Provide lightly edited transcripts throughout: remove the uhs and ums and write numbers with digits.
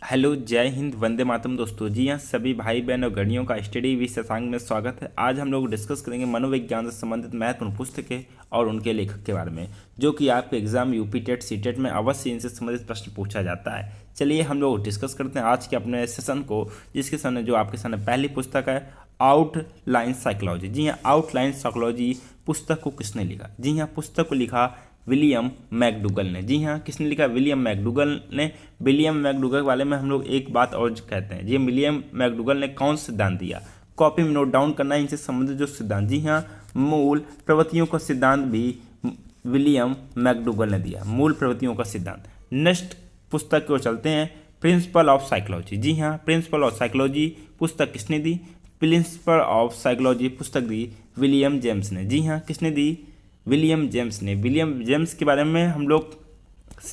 Hello, जय हिंद, वंदे मातरम दोस्तों। जी हाँ, सभी भाई बहन और गणियों का स्टडी विद शशांक में स्वागत है। आज हम लोग डिस्कस करेंगे मनोविज्ञान से संबंधित महत्वपूर्ण पुस्तकें और उनके लेखक के बारे में, जो कि आपके exam UP TET C TET में अवश्य इनसे संबंधित प्रश्न पूछा जाता है। चलिए हम लोग डिस्कस करते हैं आज के अपने सेशन को, जिसके सामने जो आपके सामने पहली पुस्तक है आउटलाइन साइकोलॉजी। जी हाँ, आउटलाइन साइकोलॉजी पुस्तक को किसने लिखा? जी हाँ, पुस्तक को लिखा विलियम मैकडूगल ने। जी हाँ, किसने लिखा? विलियम मैकडूगल ने। विलियम मैकडूगल वाले में हम लोग एक बात और कहते हैं, जी विलियम मैकडूगल ने कौन सा सिद्धांत दिया? कॉपी में नोट डाउन करना है इनसे संबंधित जो सिद्धांत। जी हाँ, मूल प्रवृत्तियों का सिद्धांत भी विलियम मैकडूगल ने दिया, मूल प्रवृत्तियों का सिद्धांत। नेक्स्ट पुस्तक को चलते हैं, प्रिंसिपल ऑफ साइकोलॉजी। जी हाँ, प्रिंसिपल ऑफ साइकोलॉजी पुस्तक किसने दी? प्रिंसिपल ऑफ साइकोलॉजी पुस्तक दी विलियम जेम्स ने। जी हाँ, किसने दी? विलियम जेम्स ने। विलियम जेम्स के बारे में हम लोग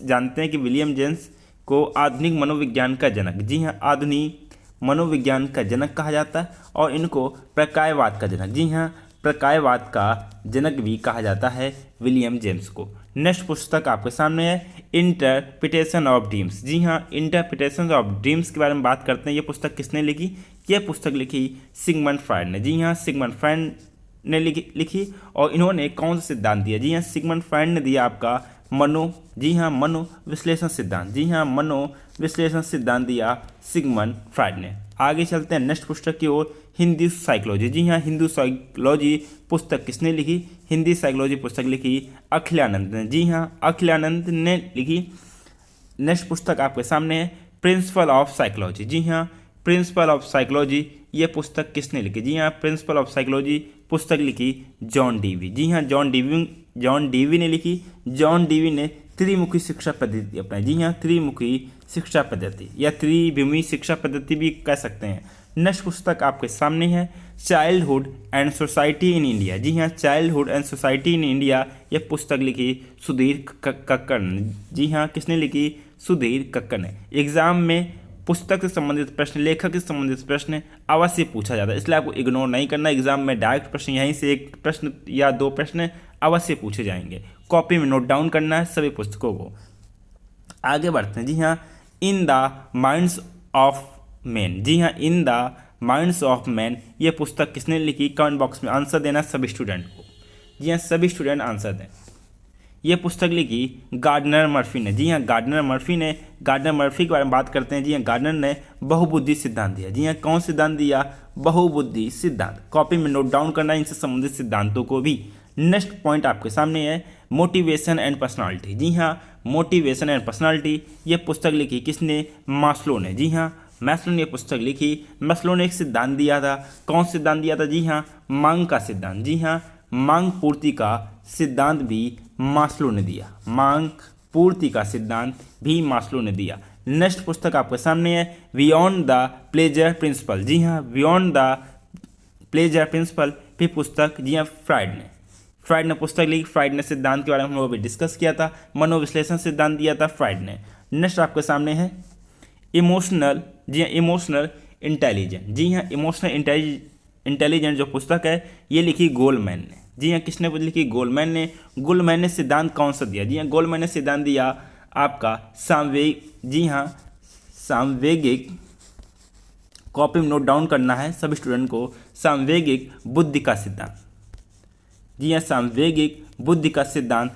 जानते हैं कि विलियम जेम्स को आधुनिक मनोविज्ञान का जनक, जी हाँ, आधुनिक मनोविज्ञान का जनक कहा जाता है, और इनको प्रकायवाद का जनक, जी हाँ, प्रकायवाद का जनक भी कहा जाता है विलियम जेम्स को। नेक्स्ट पुस्तक आपके सामने है इंटरप्रिटेशन ऑफ ड्रीम्स। जी हाँ, इंटरप्रिटेशन ऑफ ड्रीम्स के बारे में बात करते हैं। ये पुस्तक किसने लिखी? यह पुस्तक लिखी सिगमंड फ्रायड ने। जी हाँ, सिगमंड फ्रायड ने लिखी और इन्होंने कौन सा सिद्धांत दिया? जी हाँ, सिगमंड फ्रायड ने दिया आपका जी हाँ, मनोविश्लेषण सिद्धांत। जी हाँ, मनोविश्लेषण सिद्धांत दिया सिगमंड फ्रायड ने। आगे चलते हैं नेक्स्ट पुस्तक की ओर, हिंदी साइकोलॉजी। जी हाँ, हिंदी साइकोलॉजी पुस्तक किसने लिखी? हिंदी साइकोलॉजी पुस्तक लिखी अखिलानंद ने। जी हाँ, अखिलानंद ने लिखी। नेक्स्ट पुस्तक आपके सामने है प्रिंसिपल ऑफ साइकोलॉजी। जी हाँ, प्रिंसिपल ऑफ साइकोलॉजी ये पुस्तक किसने लिखी? जी हाँ, प्रिंसिपल ऑफ साइकोलॉजी पुस्तक लिखी जॉन डीवी। जी हाँ, जॉन डीवी ने लिखी। जॉन डीवी ने त्रिमुखी शिक्षा पद्धति अपनाई। जी हाँ, त्रिमुखी शिक्षा पद्धति या त्रिभूमि शिक्षा पद्धति भी कह सकते हैं। नेक्स्ट पुस्तक आपके सामने है childhood and society in India. जी हाँ, childhood and society in India ये पुस्तक लिखी सुधीर कक्कड़ ने। जी हाँ, किसने लिखी? सुधीर कक्कड़ ने। एग्जाम में पुस्तक से संबंधित प्रश्न, लेखक से संबंधित प्रश्न अवश्य पूछा जाता है, इसलिए आपको इग्नोर नहीं करना। एग्जाम में डायरेक्ट प्रश्न यहीं से एक प्रश्न या दो प्रश्न अवश्य पूछे जाएंगे। कॉपी में नोट डाउन करना है सभी पुस्तकों को। आगे बढ़ते हैं। जी हाँ, in the minds of man. जी हाँ, in the minds of man ये पुस्तक किसने लिखी? कमेंट बॉक्स में आंसर देना सभी स्टूडेंट को। जी हाँ, सभी स्टूडेंट आंसर दें। ये पुस्तक लिखी गार्डनर मर्फी ने। जी हाँ, गार्डनर मर्फी के बारे में बात करते हैं। जी हाँ, गार्डनर ने बहुबुद्धि सिद्धांत दिया। जी हाँ, कौन सिद्धांत दिया? बहुबुद्धि सिद्धांत। कॉपी में नोट डाउन करना इनसे संबंधित सिद्धांतों को भी। नेक्स्ट पॉइंट आपके सामने है मोटिवेशन एंड पर्सनालिटी। जी हाँ, मोटिवेशन एंड पर्सनालिटी ये पुस्तक लिखी किसने? मास्लो ने। जी हाँ, मैस्लो ने पुस्तक लिखी। मैस्लो ने एक सिद्धांत दिया था। कौन सिद्धांत दिया था? जी हाँ, मांग का सिद्धांत। जी हाँ, मांग पूर्ति का सिद्धांत भी मास्लो ने दिया। मांग पूर्ति का सिद्धांत भी मास्लो ने दिया। नेक्स्ट पुस्तक आपके सामने है बियॉन्ड द प्लेजर प्रिंसिपल। जी हाँ, बियॉन्ड द प्लेजर प्रिंसिपल भी पुस्तक, जी हाँ, फ्रायड ने पुस्तक लिखी। फ्रायड ने सिद्धांत के बारे में हम लोग अभी डिस्कस किया था। मनोविश्लेषण सिद्धांत दिया था फ्रायड ने। नेक्स्ट आपके सामने है इमोशनल, जी हाँ, इमोशनल इंटेलिजेंट। जी हाँ, इमोशनल इंटेलिजेंट जो पुस्तक है ये लिखी गोलमैन ने। जी हाँ, किसने लिखी? गोलमैन ने। गोलमैन ने सिद्धांत कौन सा दिया? जी हाँ, गोलमैन ने सिद्धांत दिया आपका सामवेगिक। कॉपी में नोट डाउन करना है सभी स्टूडेंट को। सामवेगिक बुद्धि का सिद्धांत। जी हाँ, सामवेगिक बुद्धि का सिद्धांत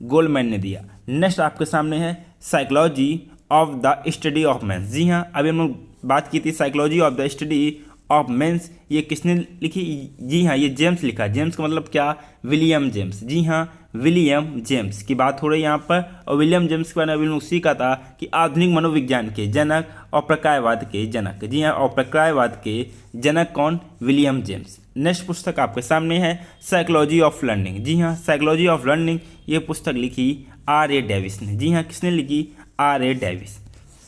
गोलमैन ने दिया। नेक्स्ट आपके सामने है psychology of the study of man. जी हाँ, अभी हम लोग बात की थी psychology of the study of men's, ये किसने लिखी? जी हाँ, ये जेम्स लिखा। जेम्स का मतलब क्या? William James. जी हाँ, विलियम जेम्स की बात हो रही है यहाँ पर। और विलियम जेम्स के बारे में अभी सीखा था कि आधुनिक मनोविज्ञान के जनक और प्रकायवाद के जनक। जी हाँ, और प्रकायवाद के जनक कौन? William James. नेक्स्ट पुस्तक आपके सामने है साइकोलॉजी ऑफ लर्निंग। जी हाँ, साइकोलॉजी ऑफ लर्निंग ये पुस्तक लिखी R.A. डेविस ने। जी हाँ, किसने लिखी? R.A. डेविस।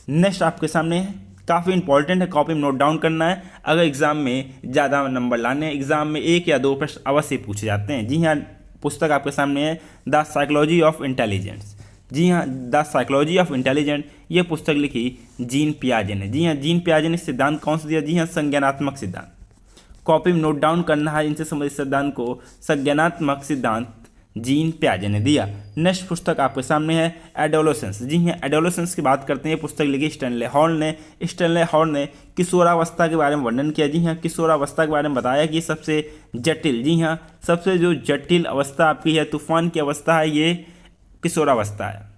नेक्स्ट आपके सामने है, काफ़ी इंपॉर्टेंट है, कॉपी में नोट डाउन करना है अगर एग्जाम में ज़्यादा नंबर लाने हैं। एग्जाम में एक या दो प्रश्न अवश्य पूछे जाते हैं। जी हाँ, पुस्तक आपके सामने है द साइकोलॉजी ऑफ इंटेलिजेंस। जी हाँ, द साइकोलॉजी ऑफ इंटेलिजेंस ये पुस्तक लिखी जीन पियाजे ने। जी हाँ, जीन पियाजे ने सिद्धांत कौन सा दिया? जी हाँ, संज्ञानात्मक सिद्धांत। कॉपी में नोट डाउन करना है इनसे संबंधित सिद्धांत को। संज्ञानात्मक सिद्धांत जीन पियाजे ने दिया। नेक्स्ट पुस्तक आपके सामने है एडोलेसेंस। जी हाँ, एडोलेसेंस की बात करते हैं। ये पुस्तक लिखी स्टैनले हॉर्न ने। स्टैनले हॉर्न ने किशोरावस्था के बारे में वर्णन किया। जी हाँ, किशोरावस्था के बारे में बताया कि सबसे जटिल, जी हाँ, सबसे जो जटिल अवस्था आपकी है, तूफान की अवस्था है, ये किशोरावस्था है।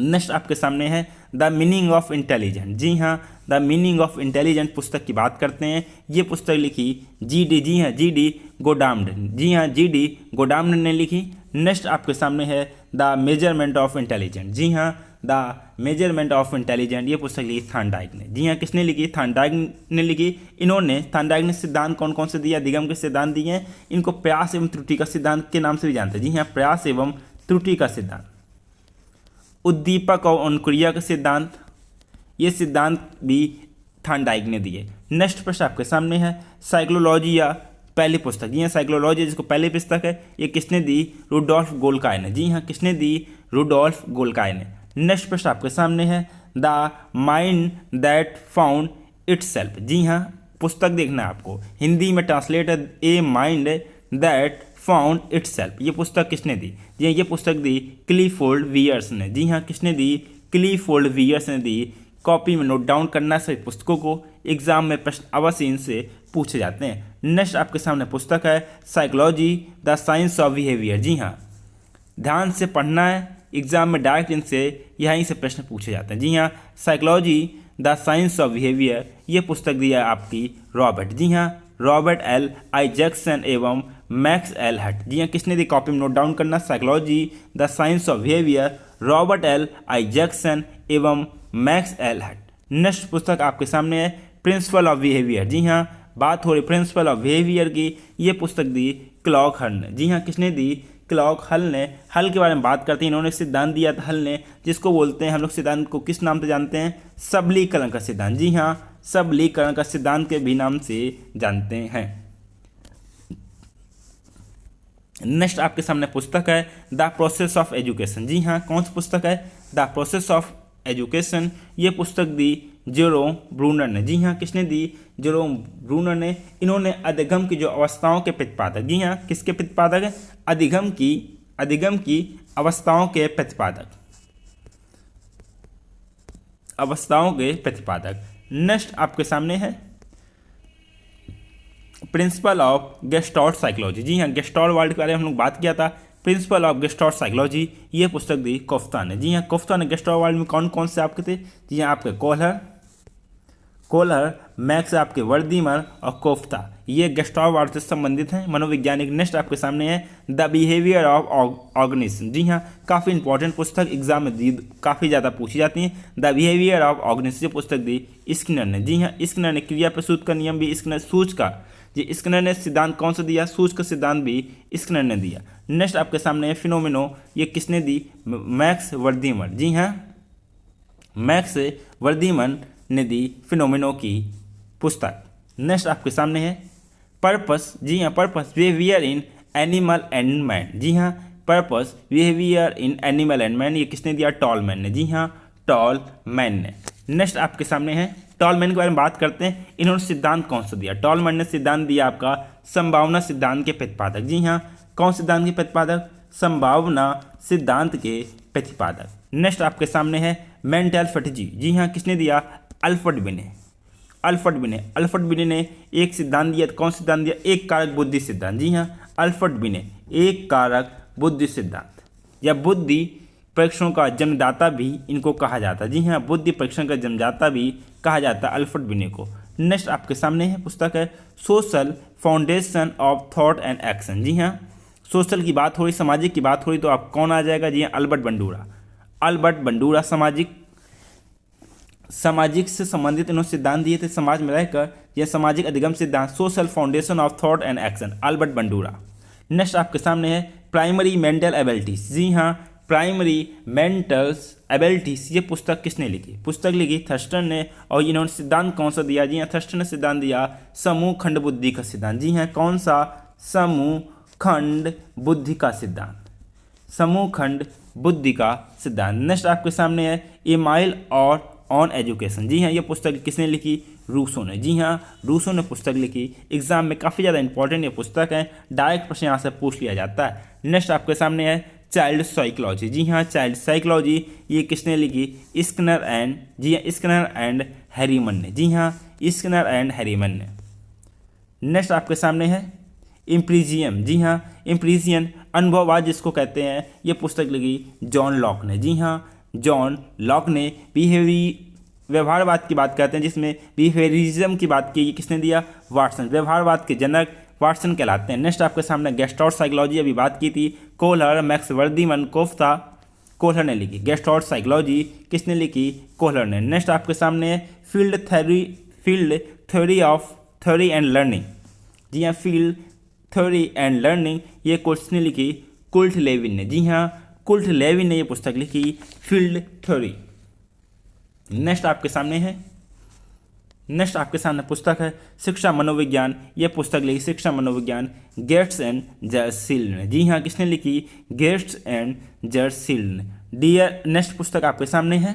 नेक्स्ट आपके सामने है द मीनिंग ऑफ इंटेलिजेंट। जी हाँ, द मीनिंग ऑफ इंटेलिजेंट पुस्तक की बात करते हैं। ये पुस्तक लिखी जी.डी. जी हाँ, जी.डी. गोडाम्ड। जी हाँ, जी.डी. गोडाम्ड ने लिखी। नेक्स्ट आपके सामने है द मेजरमेंट ऑफ इंटेलिजेंट। जी हाँ, द मेजरमेंट ऑफ इंटेलिजेंट, ये पुस्तक लिखी थानडाइक ने। जी हाँ, किसने लिखी? थानडाइक ने लिखी। इन्होंने थानडाइक ने सिद्धांत कौन कौन से दिया? अधिगम के सिद्धांत दिए हैं। इनको प्रयास एवं त्रुटि का सिद्धांत के नाम से भी जानते हैं। जी हाँ, प्रयास एवं त्रुटि का सिद्धांत। उद्दीपक और अनुक्रिया का सिद्धांत, ये सिद्धांत भी थानडाइक ने दिए। नेक्स्ट प्रश्न आपके सामने है साइकोलॉजी या पहली पुस्तक। जी हाँ, साइकोलॉजी जिसको पहली पुस्तक है, ये किसने दी? रुडोल्फ गोल्काय ने। जी हाँ, किसने दी? रुडोल्फ गोल्काय ने। नेक्स्ट प्रश्न आपके सामने है the mind that found itself. जी हाँ, पुस्तक देखना है आपको, हिंदी में ट्रांसलेट है a mind that found itself. ये पुस्तक किसने दी? जी हाँ, ये पुस्तक दी क्लीफोर्ड वियर्स ने। जी हाँ, किसने दी? क्लीफोर्ड वियर्स ने दी। कॉपी में नोट डाउन करना सभी पुस्तकों को, एग्जाम में प्रश्न अवश्य इनसे पूछे जाते हैं। नेक्स्ट आपके सामने पुस्तक है psychology the science of behaviour. जी हाँ, ध्यान से पढ़ना है, एग्जाम में डायरेक्ट इनसे यहीं से प्रश्न पूछे जाते हैं। जी हाँ, psychology the science of behaviour, ये पुस्तक दी है आपकी रॉबर्ट। जी हाँ, रॉबर्ट एल आइजैक्सन एवं मैक्स एल हट। जी हाँ, किसने दी? कॉपी में नोट डाउन करना, psychology the science of behaviour, Robert L Isaacson एवं मैक्स एल हट। नेक्स्ट पुस्तक आपके सामने है प्रिंसिपल ऑफ बिहेवियर। जी हाँ, बात हो रही प्रिंसिपल ऑफ बिहेवियर की, ये पुस्तक दी क्लॉक हल ने। जी हाँ, किसने दी? क्लॉक हल ने। हल के बारे में बात करते हैं, इन्होंने सिद्धांत दिया था हल ने, जिसको बोलते हैं हम लोग सिद्धांत को किस नाम से जानते हैं? सबलीकरण का सिद्धांत। जी हाँ, सबलीकरण का सिद्धांत के भी नाम से जानते हैं। नेक्स्ट आपके सामने पुस्तक है द प्रोसेस ऑफ एजुकेशन। जी हाँ, कौन सी पुस्तक है? द प्रोसेस ऑफ एजुकेशन, ये पुस्तक दी जेरोम ब्रूनर ने। जी हाँ, किसने दी? जेरोम ब्रूनर ने। इन्होंने अधिगम की जो अवस्थाओं के प्रतिपादक, जी हाँ, किसके प्रतिपादक है? अधिगम की अवस्थाओं के प्रतिपादक। नेक्स्ट आपके सामने है प्रिंसिपल ऑफ गेस्टॉल्ट साइकोलॉजी। जी हाँ, गेस्टॉल्ट वर्ड के बारे में हम लोग बात किया था। प्रिंसिपल ऑफ गेस्टॉल्ट साइकोलॉजी, ये पुस्तक दी कोफ्ता ने। जी हाँ, कोफ्ता ने। गेस्टॉल्ट वर्ड में कौन कौन से आपके थे? जी हाँ, आपके कोलर, मैक्स आपके वर्दीमर और कोफ्ता, ये गेस्टॉल्ट वर्ड से संबंधित हैं, मनोवैज्ञानिक। नेक्स्ट आपके सामने है द बिहेवियर ऑफ ऑर्गेनिज्म। जी हाँ, काफ़ी इंपॉर्टेंट पुस्तक, एग्जाम में काफ़ी ज़्यादा पूछी जाती है। द बिहेवियर ऑफ ऑर्गेनिज्म, ये पुस्तक दी स्किनर ने। जी हाँ, स्किनर ने। क्रिया प्रसूत का नियम भी स्किनर, सूच का, जी स्किनर ने सिद्धांत कौन सा दिया? सूच का सिद्धांत भी स्किनर ने दिया। नेक्स्ट आपके सामने है फिनोमेनो, ये किसने दी? मैक्स वर्दीमर। जी हाँ, मैक्स वर्दीमन ने दी फिनोमेनो की पुस्तक। नेक्स्ट आपके सामने है पर्पस। जी हाँ, purpose behaviour in animal and man. जी हाँ, purpose behaviour in animal and man, ये किसने दिया? टॉलमैन ने। जी हाँ, टॉलमैन ने। नेक्स्ट आपके सामने है टॉलमैन के बारे में बात करते हैं। इन्होंने सिद्धांत कौन सा दिया? टॉलमैन ने सिद्धांत दिया आपका संभावना सिद्धांत के प्रतिपादक। जी हाँ, कौन सिद्धांत के प्रतिपादक? संभावना सिद्धांत के प्रतिपादक। नेक्स्ट आपके सामने है मेंटल फैटिजी। जी हाँ, किसने दिया? अल्फ्रेड बिने ने एक सिद्धांत दिया। कौन सिद्धांत दिया? एक कारक बुद्धि सिद्धांत। जी हाँ, अल्फ्रेड बिने, एक कारक बुद्धि सिद्धांत, या बुद्धि परीक्षणों का जन्मदाता भी इनको कहा जाता है। जी हाँ, बुद्धि परीक्षण का जन्मदाता भी कहा जाता है अल्फ्रेड बिने को। नेक्स्ट आपके सामने है पुस्तक है social foundation of thought and action. जी हाँ, सोशल की बात हो रही, सामाजिक की बात हो रही, तो आप कौन आ जाएगा? जी हाँ, अल्बर्ट बंडूरा सामाजिक से संबंधित इन्होंने सिद्धांत दिए थे, समाज में रहकर, यह सामाजिक अधिगम सिद्धांत, social foundation of thought and action, Albert Bandura. Next आपके सामने है प्राइमरी मेंटल एबिलिटीज। जी हाँ, प्राइमरी मेंटल्स एबिलिटीज, ये पुस्तक किसने लिखी? पुस्तक लिखी थर्स्टन ने। और इन्होंने सिद्धांत कौन सा दिया? जी हाँ, थर्स्टन ने सिद्धांत दिया समूह खंड बुद्धि का सिद्धांत। जी हाँ, कौन सा? समूह खंड बुद्धि का सिद्धांत, समूह खंड बुद्धि का सिद्धांत। नेक्स्ट आपके सामने है ए माइल और ऑन एजुकेशन। जी हाँ, ये पुस्तक किसने लिखी? रूसो ने। जी हाँ, रूसो ने पुस्तक लिखी। एग्जाम में काफ़ी ज़्यादा इंपॉर्टेंट ये पुस्तक है, डायरेक्ट प्रश्न यहाँ से पूछ लिया जाता है। नेक्स्ट आपके सामने है चाइल्ड साइकोलॉजी। जी हाँ, चाइल्ड साइकोलॉजी ये किसने लिखी? स्किनर एंड, जी हाँ, स्किनर एंड हैरीमन ने। जी हाँ, स्किनर एंड हैरीमन ने। नेक्स्ट आपके सामने है इम्प्रीजियम। जी हाँ, इम्प्रीजियन अनुभववाद जिसको कहते हैं, ये पुस्तक लिखी जॉन लॉक ने। जी हाँ, जॉन लॉक ने व्यवहारवाद की बात करते हैं, जिसमें बिहेवियरिज्म की बात की, ये किसने दिया? वाटसन। व्यवहारवाद के जनक वाटसन कहलाते हैं। नेक्स्ट आपके सामने गेस्टाल्ट साइकोलॉजी, अभी बात की थी, कोहलर, मैक्स वर्दीमन, कोफ्ता, कोहलर ने लिखी। गेस्टाल्ट साइकोलॉजी किसने लिखी? कोहलर ने। नेक्स्ट आपके सामने फील्ड थ्योरी एंड लर्निंग। जी हाँ, फील्ड थ्योरी एंड लर्निंग ये किसने लिखी? कुल्ट लेविन ने। जी हाँ, कुल्ट लेविन ने ये पुस्तक लिखी, फील्ड थ्योरी। नेक्स्ट आपके सामने पुस्तक है शिक्षा मनोविज्ञान। ये पुस्तक लिखी शिक्षा मनोविज्ञान गेट्स एंड जर्सील्ड ने। जी हाँ, किसने लिखी? गेट्स एंड जर्सील्ड ने। नेक्स्ट पुस्तक आपके सामने है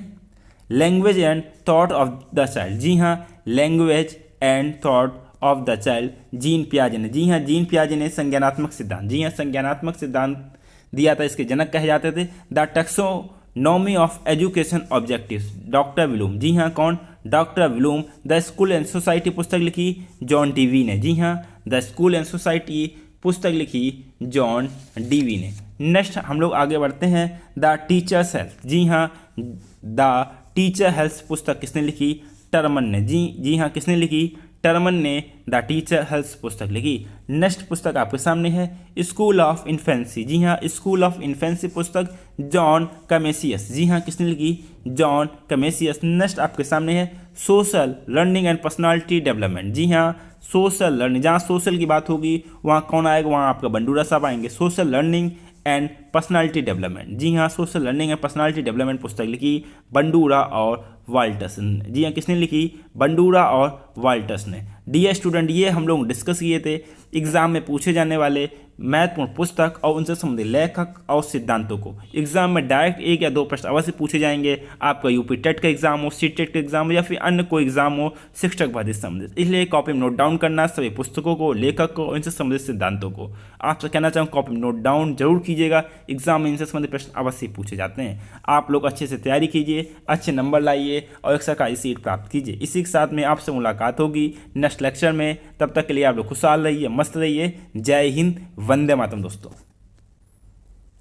language and thought of the child. जी हाँ, language and thought of the child, Jean पियाजे ने। जी हाँ, जीन पियाजे ने संज्ञानात्मक सिद्धांत, जी हाँ, संज्ञानात्मक सिद्धांत दिया था, इसके जनक कहे जाते थे। The taxonomy of education objectives, doctor Bloom. जी हाँ, कौन? Doctor Bloom. The school and society पुस्तक लिखी जॉन डीवी ने। जी हाँ, द स्कूल एंड सोसाइटी पुस्तक लिखी जॉन डीवी ने। नेक्स्ट हम लोग आगे बढ़ते हैं द टीचर्स हेल्थ। जी हाँ, द टीचर हेल्थ पुस्तक किसने लिखी? टर्मन ने। जी हाँ, किसने लिखी? टर्मन ने द टीचर हेल्थ पुस्तक लिखी। नेक्स्ट पुस्तक आपके सामने है स्कूल ऑफ इन्फेंसी। जी हाँ, स्कूल ऑफ इन्फेंसी पुस्तक जॉन कमेसियस। जी हाँ, किसने लिखी? John Comenius. नेक्स्ट आपके सामने है social learning and personality development. जी हाँ, सोशल लर्निंग, जहाँ सोशल की बात होगी वहाँ कौन आएगा? वहाँ आपका बंडूरा साहब आएंगे। Social learning and personality development. जी हाँ, social learning and personality development पुस्तक लिखी बंडूरा और वाल्टस ने। जी हाँ, किसने लिखी? बंडूरा और वाल्टस ने। डियर स्टूडेंट, ये हम लोग डिस्कस किए थे एग्जाम में पूछे जाने वाले महत्वपूर्ण पुस्तक और उनसे संबंधित लेखक और सिद्धांतों को। एग्जाम में डायरेक्ट 1 या 2 प्रश्न अवश्य पूछे जाएंगे, आपका यूपी टेट का एग्जाम हो, सीट टेट का एग्जाम हो या फिर अन्य कोई एग्जाम हो शिक्षक भर्ती से संबंधित। इसलिए कॉपी में नोट डाउन करना सभी पुस्तकों को, लेखक को, इनसे संबंधित सिद्धांतों को। आपसे कहना चाहूँ कॉपी में नोट डाउन जरूर कीजिएगा, एग्जाम में इनसे संबंधित प्रश्न अवश्य पूछे जाते हैं। आप लोग अच्छे से तैयारी कीजिए, अच्छे नंबर लाइए और एक सरकारी सीट प्राप्त कीजिए। इसी के साथ में आपसे मुलाकात होगी नेक्स्ट लेक्चर में। तब तक के लिए आप लोग खुशहाल रहिए, मस्त रहिए। जय हिंद, वंदे मातरम दोस्तों।